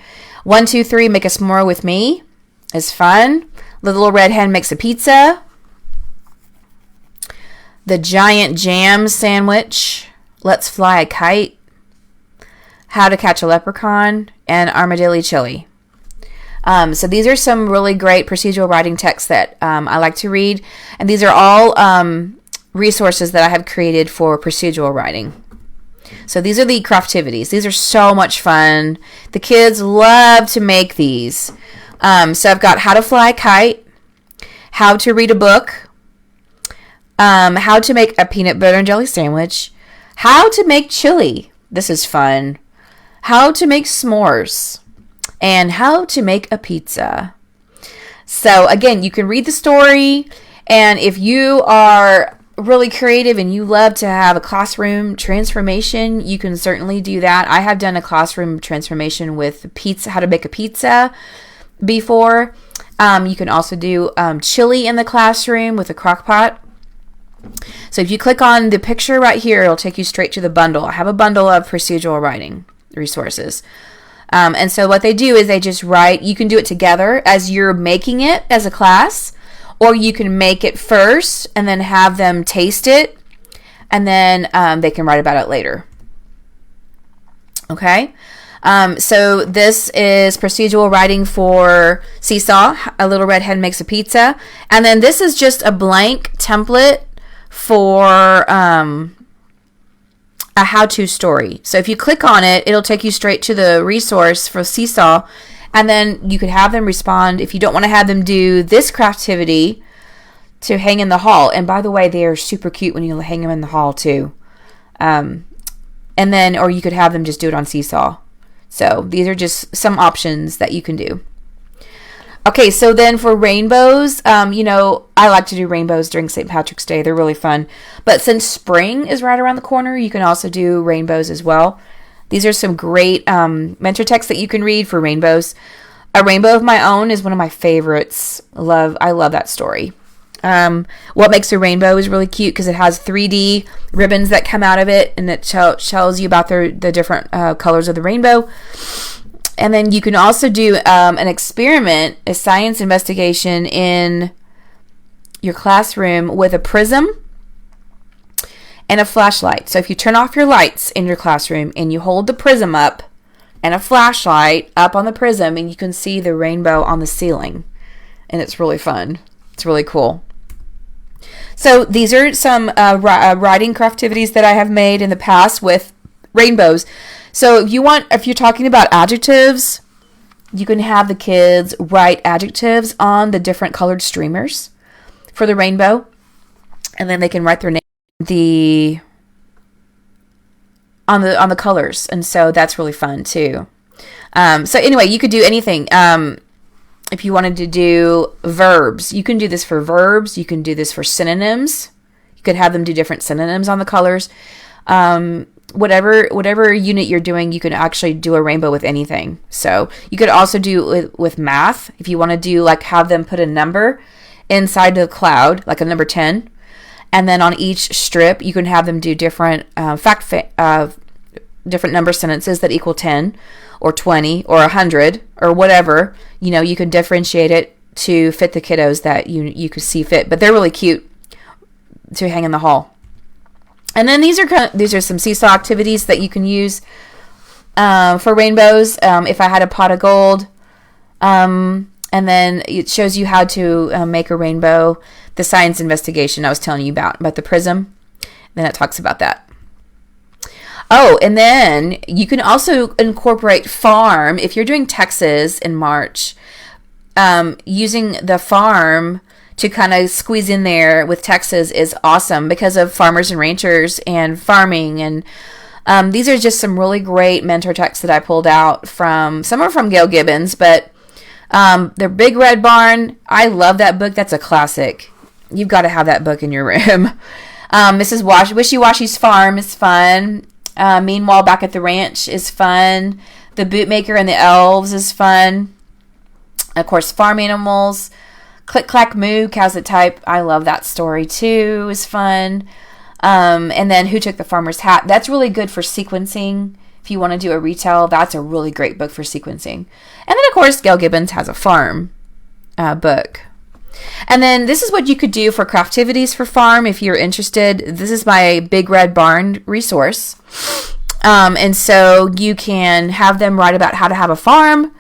1, 2, 3, Make a S'more with Me is fun. The Little Red Hen Makes a Pizza. The Giant Jam Sandwich. Let's Fly a Kite. How to Catch a Leprechaun. And Armadillo Chili. So these are some really great procedural writing texts that I like to read. And these are all resources that I have created for procedural writing. So these are the craftivities. These are so much fun. The kids love to make these. So I've got How to Fly a Kite, How to Read a Book, How to Make a Peanut Butter and Jelly Sandwich, How to Make Chili. This is fun. How to Make S'mores, and How to Make a Pizza. So again, you can read the story, and if you are really creative and you love to have a classroom transformation, you can certainly do that. I have done a classroom transformation with pizza, how to make a pizza before. You can also do chili in the classroom with a crock pot. So if you click on the picture right here, it'll take you straight to the bundle. I have a bundle of procedural writing resources. And so what they do is they just write. You can do it together as you're making it as a class, or you can make it first and then have them taste it, and then they can write about it later. Okay? So this is procedural writing for Seesaw, A Little Red Hen Makes a Pizza. And then this is just a blank template for a how-to story. So if you click on it, it'll take you straight to the resource for Seesaw. And then you could have them respond if you don't want to have them do this craftivity to hang in the hall. And by the way, they are super cute when you hang them in the hall too. And then, or you could have them just do it on Seesaw. So these are just some options that you can do. Okay, so then for rainbows, I like to do rainbows during St. Patrick's Day. They're really fun. But since spring is right around the corner, you can also do rainbows as well. These are some great mentor texts that you can read for rainbows. A Rainbow of My Own is one of my favorites. I love that story. What Makes a Rainbow is really cute because it has 3D ribbons that come out of it, and it tells you about the different colors of the rainbow. And then you can also do an experiment, a science investigation in your classroom with a prism and a flashlight. So if you turn off your lights in your classroom and you hold the prism up and a flashlight up on the prism, and you can see the rainbow on the ceiling. And it's really fun. It's really cool. So these are some writing craftivities that I have made in the past with rainbows. So if you're talking about adjectives, you can have the kids write adjectives on the different colored streamers for the rainbow, and then they can write their name on the colors, and so that's really fun too. So anyway, you could do anything. If you wanted to do verbs, you can do this for verbs. You can do this for synonyms. You could have them do different synonyms on the colors. Whatever unit you're doing, you can actually do a rainbow with anything. So you could also do it with math. If you want to do have them put a number inside the cloud, like a number 10, and then on each strip you can have them do different different number sentences that equal 10 or 20 or 100 or whatever. You can differentiate it to fit the kiddos that you could see fit, but they're really cute to hang in the hall. And then these are some Seesaw activities that you can use for rainbows. If I Had a Pot of Gold, and then it shows you how to make a rainbow. The science investigation I was telling you about the prism. Then it talks about that. Oh, and then you can also incorporate farm. If you're doing Texas in March, using the farm to kind of squeeze in there with Texas is awesome because of farmers and ranchers and farming. And these are just some really great mentor texts that I pulled out some are from Gail Gibbons, but they're Big Red Barn. I love that book. That's a classic. You've got to have that book in your room. Mrs. Wishy-Washy's Farm is fun. Meanwhile, Back at the Ranch is fun. The Bootmaker and the Elves is fun. Of course, Farm Animals. Click, Clack, Moo, Cows That Type. I love that story too. Is fun. And then Who Took the Farmer's Hat? That's really good for sequencing. If you want to do a retell, that's a really great book for sequencing. And then, of course, Gail Gibbons has a farm book. And then this is what you could do for craftivities for farm if you're interested. This is my Big Red Barn resource. And so you can have them write about how to have a farm.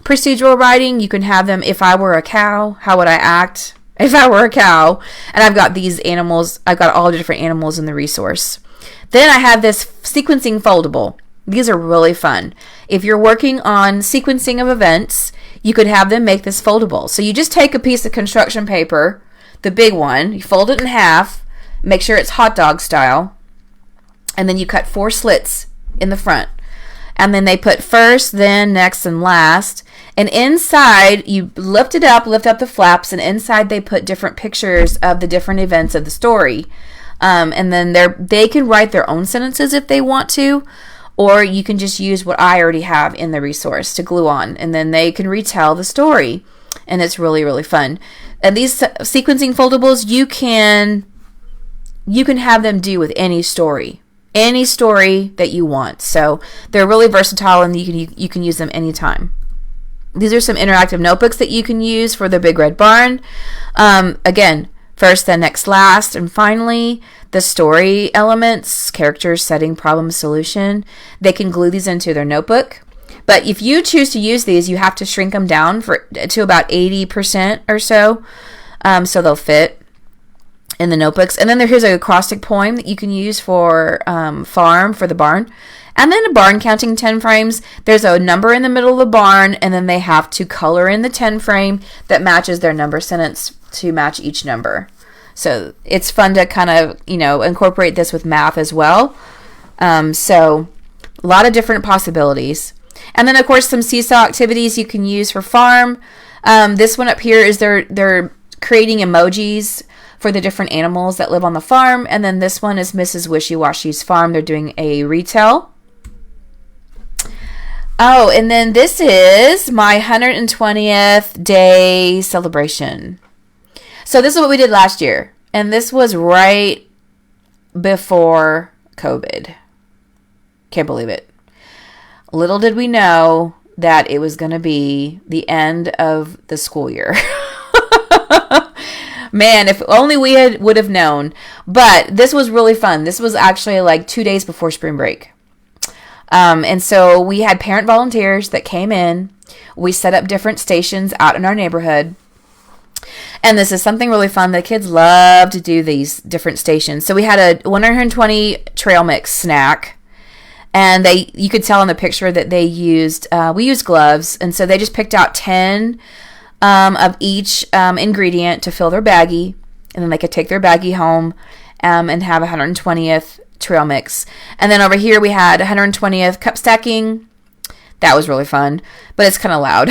Procedural writing, you can have them, if I were a cow, how would I act if I were a cow? And I've got these animals, I've got all the different animals in the resource. Then I have this sequencing foldable. These are really fun. If you're working on sequencing of events, you could have them make this foldable. So you just take a piece of construction paper, the big one, you fold it in half, make sure it's hot dog style, and then you cut 4 slits in the front. And then they put first, then, next, and last. And inside, you lift it up, lift up the flaps, and inside they put different pictures of the different events of the story. And then they can write their own sentences if they want to, or you can just use what I already have in the resource to glue on, and then they can retell the story. And it's really, really fun. And these sequencing foldables, you can have them do with any story that you want. So they're really versatile, and you can use them anytime. These are some interactive notebooks that you can use for the Big Red Barn. Again, first, then, next, last, and finally, the story elements, characters, setting, problem, solution. They can glue these into their notebook. But if you choose to use these, you have to shrink them down to about 80% or so, so they'll fit in the notebooks. And then here's an acrostic poem that you can use for farm, for the barn. And then a barn counting 10 frames. There's a number in the middle of the barn, and then they have to color in the 10 frame that matches their number sentence to match each number. So it's fun to kind of, incorporate this with math as well. So a lot of different possibilities. And then, of course, some seesaw activities you can use for farm. This one up here is they're creating emojis for the different animals that live on the farm. And then this one is Mrs. Wishy-Washy's farm. They're doing a retell. Oh, and then this is my 120th day celebration. So this is what we did last year. And this was right before COVID. Can't believe it. Little did we know that it was going to be the end of the school year. Man, if only we would have known. But this was really fun. This was actually like 2 days before spring break. And so we had parent volunteers that came in. We set up different stations out in our neighborhood. And this is something really fun. The kids love to do these different stations. So we had a 120 trail mix snack. And you could tell in the picture that they used, we used gloves. And so they just picked out 10 of each ingredient to fill their baggie. And then they could take their baggie home and have 120th trail mix. And then over here we had 120th cup stacking. That was really fun. But it's kind of loud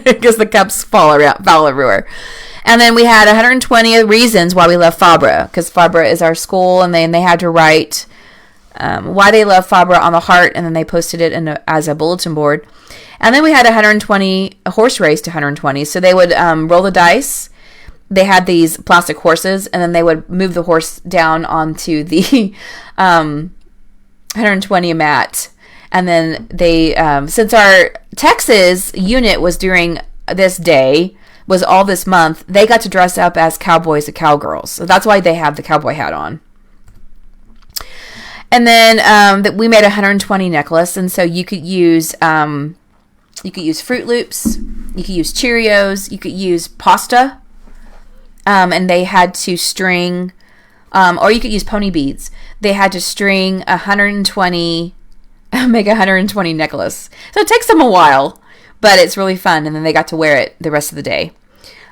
because the cups fall everywhere. And then we had 120 reasons why we love Fabra, because Fabra is our school, and they had to write why they love Fabra on the heart, and then they posted it as a bulletin board. And then we had a horse race to 120. So they would roll the dice. They had these plastic horses, and then they would move the horse down onto the 120 mat. And then they, since our Texas unit was during this day, was all this month, they got to dress up as cowboys and cowgirls. So that's why they have the cowboy hat on. And then we made a 120 necklace, and so you could use Fruit Loops, you could use Cheerios, you could use pasta, and they had to string, or you could use pony beads. They had to string 120, make a 120 necklace. So it takes them a while, but it's really fun, and then they got to wear it the rest of the day.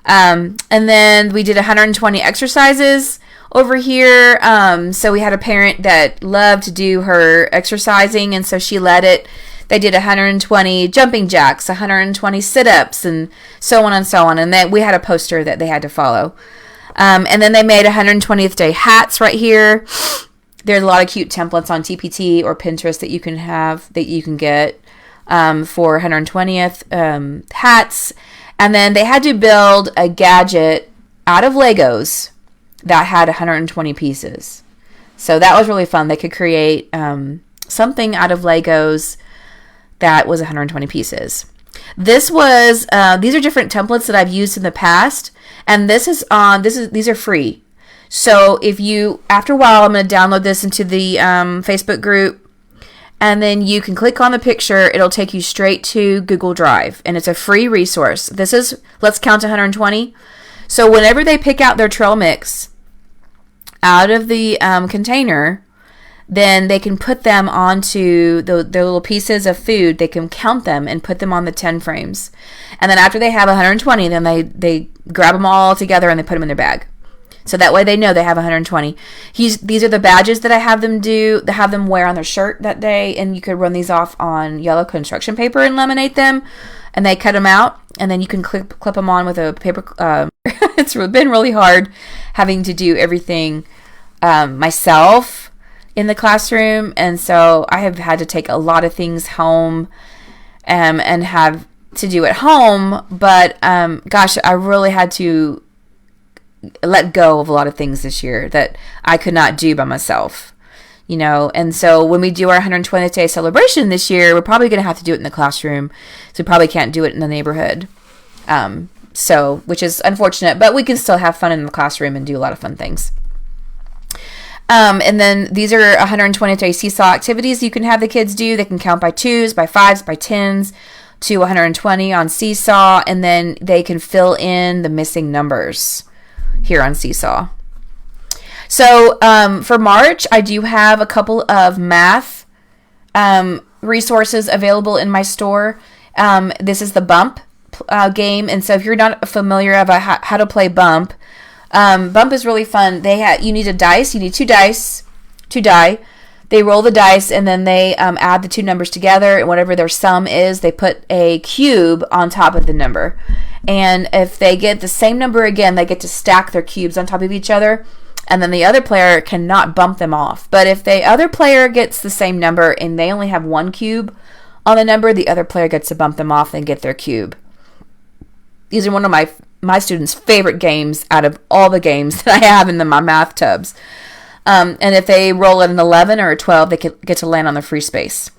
And then we did 120 exercises over here. So we had a parent that loved to do her exercising, and so she led it. They did 120 jumping jacks, 120 sit-ups, and so on and so on. And then we had a poster that they had to follow. And then they made 120th day hats right here. There's a lot of cute templates on TPT or Pinterest that you can get for 120th hats. And then they had to build a gadget out of Legos that had 120 pieces. So that was really fun. They could create something out of Legos that was 120 pieces. These are different templates that I've used in the past, and these are free. So if you, after a while, I'm going to download this into the Facebook group, and then you can click on the picture. It'll take you straight to Google Drive, and it's a free resource. This is Let's Count to 120. So whenever they pick out their trail mix out of the container, then they can put them onto their little pieces of food. They can count them and put them on the 10 frames. And then after they have 120, then they grab them all together and they put them in their bag. So that way they know they have 120. These are the badges that I have them wear on their shirt that day, and you could run these off on yellow construction paper and laminate them, and they cut them out, and then you can clip them on with a paper. It's been really hard having to do everything myself in the classroom, and so I have had to take a lot of things home and have to do at home, but gosh, I really had to let go of a lot of things this year that I could not do by myself, and so when we do our 120th day celebration this year, we're probably going to have to do it in the classroom, so we probably can't do it in the neighborhood, which is unfortunate, but we can still have fun in the classroom and do a lot of fun things. And then these are 120th day seesaw activities you can have the kids do. They can count by 2s, by 5s, by 10s to 120 on seesaw, and then they can fill in the missing numbers here on seesaw. So for March, I do have a couple of math resources available in my store. This is the Bump game, and so if you're not familiar about how to play Bump, Bump is really fun. You need a dice. You need two die. They roll the dice, and then they add the two numbers together, and whatever their sum is, they put a cube on top of the number. And if they get the same number again, they get to stack their cubes on top of each other, and then the other player cannot bump them off. But if the other player gets the same number and they only have one cube on the number, the other player gets to bump them off and get their cube. These are one of my students' favorite games out of all the games that I have in my math tubs. And if they roll at an 11 or a 12, they get to land on the free space.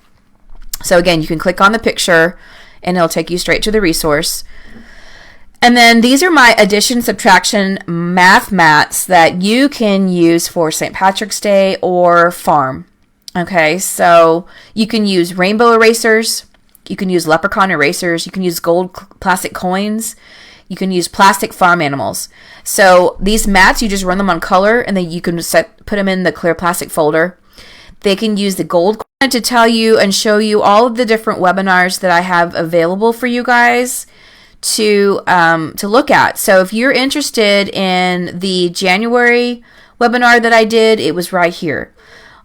So again, you can click on the picture, and it'll take you straight to the resource. And then these are my addition, subtraction, math mats that you can use for St. Patrick's Day or farm. Okay, so you can use rainbow erasers. You can use leprechaun erasers. You can use gold plastic coins. You can use plastic farm animals. So these mats, you just run them on color, and then you can put them in the clear plastic folder. They can use the gold coin to tell you and show you all of the different webinars that I have available for you guys to look at. So if you're interested in the January webinar that I did, it was right here.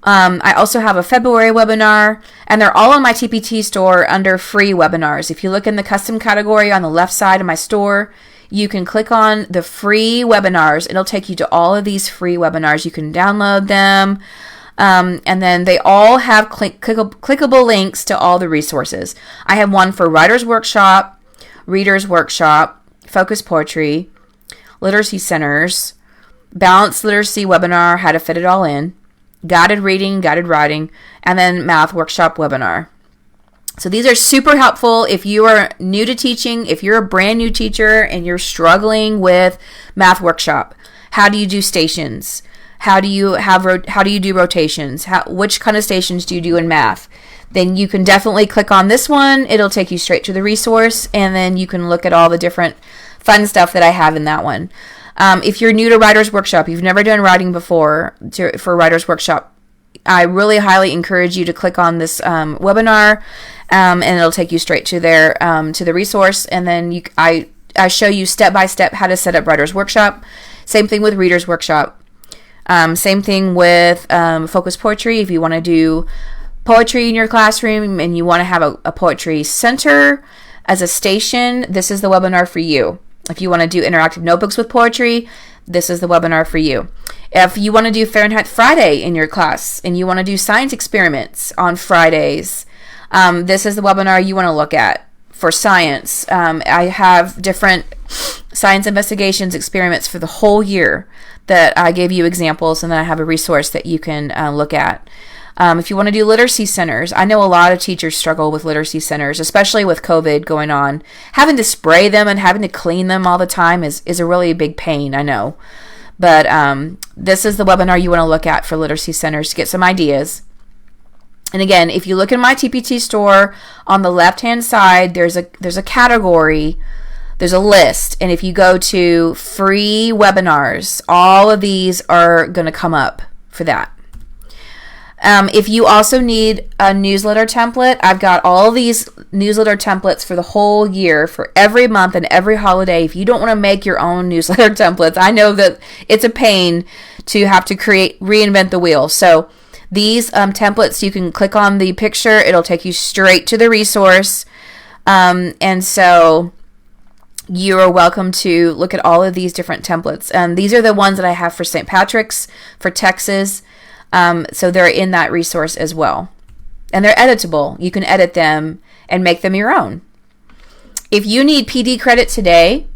I also have a February webinar, and they're all on my TPT store under free webinars. If you look in the custom category on the left side of my store, you can click on the free webinars. It'll take you to all of these free webinars. You can download them, and then they all have clickable links to all the resources. I have one for Writer's Workshop, Reader's Workshop, Focus Poetry, Literacy Centers, Balanced Literacy Webinar, How to Fit It All In, Guided Reading, Guided Writing, and then Math Workshop Webinar. So these are super helpful if you are new to teaching, if you're a brand new teacher and you're struggling with Math Workshop. How do you do stations? How do you do rotations? Which kind of stations do you do in math? Then you can definitely click on this one. It'll take you straight to the resource, and then you can look at all the different fun stuff that I have in that one. If you're new to Writer's Workshop, you've never done writing before for Writer's Workshop, I really highly encourage you to click on this webinar, and it'll take you straight to to the resource. And then I show you step by step how to set up Writer's Workshop. Same thing with Reader's Workshop. Same thing with Focus Poetry. If you want to do poetry in your classroom and you want to have a poetry center as a station, this is the webinar for you. If you want to do interactive notebooks with poetry, this is the webinar for you. If you want to do Fahrenheit Friday in your class and you want to do science experiments on Fridays, this is the webinar you want to look at for science. I have different science investigations experiments for the whole year that I gave you examples, and then I have a resource that you can look at. If you want to do literacy centers, I know a lot of teachers struggle with literacy centers, especially with COVID going on. Having to spray them and having to clean them all the time is a really big pain, I know. But this is the webinar you want to look at for literacy centers to get some ideas. And again, if you look in my TPT store, on the left-hand side, there's a category, there's a list. And if you go to free webinars, all of these are going to come up for that. If you also need a newsletter template, I've got all these newsletter templates for the whole year, for every month and every holiday. If you don't want to make your own newsletter templates, I know that it's a pain to have to reinvent the wheel. So these templates, you can click on the picture. It'll take you straight to the resource. And so you are welcome to look at all of these different templates. These are the ones that I have for St. Patrick's, for Texas. So they're in that resource as well. And they're editable. You can edit them and make them your own. If you need PD credit today,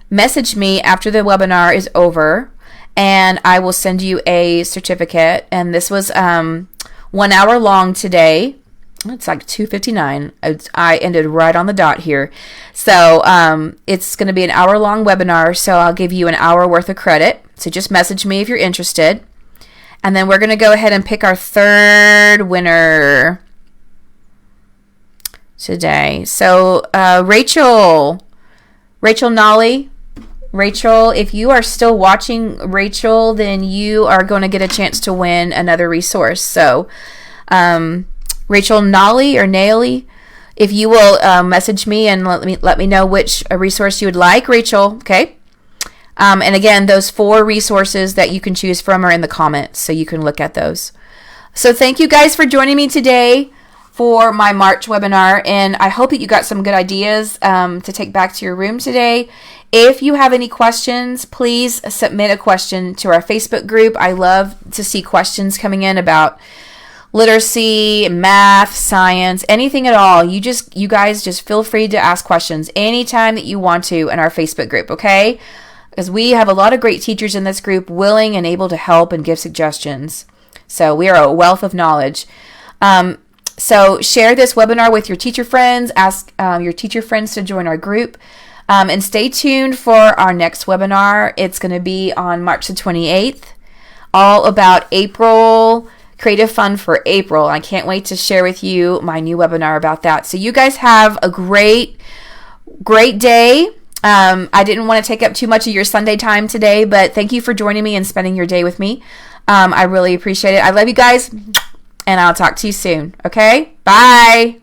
message me after the webinar is over, and I will send you a certificate. And this was 1 hour long today. It's like 2:59. I ended right on the dot here. So it's going to be an hour-long webinar, so I'll give you an hour worth of credit. So just message me if you're interested. And then we're going to go ahead and pick our third winner today. So Rachel Nolly. Rachel, if you are still watching, Rachel, then you are going to get a chance to win another resource. So Rachel Nolly or Naily, if you will message me and let me know which resource you would like, Rachel, okay? And again, those 4 resources that you can choose from are in the comments, so you can look at those. So thank you guys for joining me today for my March webinar, and I hope that you got some good ideas to take back to your room today. If you have any questions, please submit a question to our Facebook group. I love to see questions coming in about literacy, math, science, anything at all. You guys just feel free to ask questions anytime that you want to in our Facebook group, okay? Because we have a lot of great teachers in this group willing and able to help and give suggestions. So we are a wealth of knowledge. So share this webinar with your teacher friends. Ask your teacher friends to join our group. And stay tuned for our next webinar. It's going to be on March the 28th. All about April, Creative Fun for April. I can't wait to share with you my new webinar about that. So you guys have a great day. I didn't want to take up too much of your Sunday time today, but thank you for joining me and spending your day with me. I really appreciate it. I love you guys, and I'll talk to you soon. Okay? Bye.